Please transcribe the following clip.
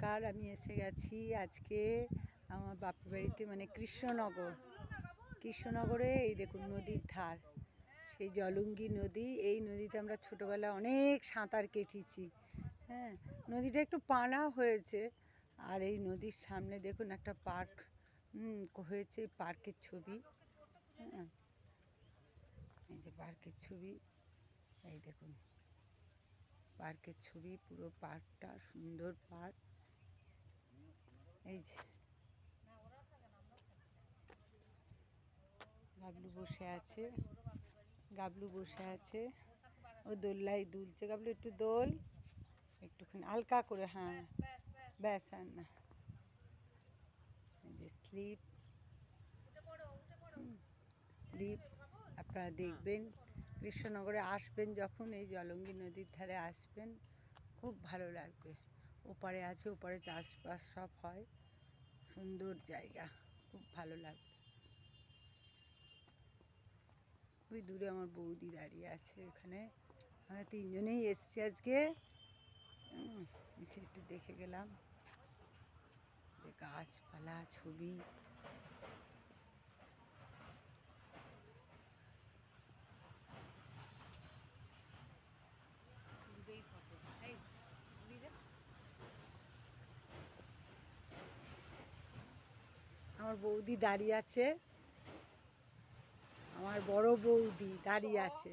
নমস্কার, আমি এসে গেছি আজকে আমার বাপের বাড়িতে, মানে কৃষ্ণনগরে। এই দেখুন নদীর ধার, সেই জলঙ্গি নদী। এই নদীতে আমরা ছোটোবেলায় অনেক সাঁতার কেটেছি। হ্যাঁ, নদীটা একটু পানা হয়েছে। আর এই নদীর সামনে দেখুন একটা পার্ক হয়েছে, পার্কের ছবি। হ্যাঁ, এই যে পার্কের ছবি, এই দেখুন পার্কের ছবি। পুরো পার্কটা সুন্দর পার্ক। এই যে গাবলু বসে আছে, ও দোল্লাই দুলছে। গাবলু একটু দোল, একটুখানি হালকা করে। হ্যাঁ ব্যাস, আর না। এই যে স্লিপ আপনারা দেখবেন, কৃষ্ণনগরে আসবেন যখন, এই জলঙ্গি নদীর ধারে আসবেন, খুব ভালো লাগবে। ওপারে আছে, ওপারে চাষবাস সব হয়, সুন্দর জায়গা, খুব ভালো লাগবে। ওই দূরে আমার বৌদি দাঁড়িয়ে আছে। এখানে আমরা তিনজনেই এসছি আজকে, এসে একটু দেখে গেলাম। গাছপালা, ছবি। আমার বৌদি দাঁড়িয়ে আছে, আমার বড় বৌদি দাঁড়িয়ে আছে।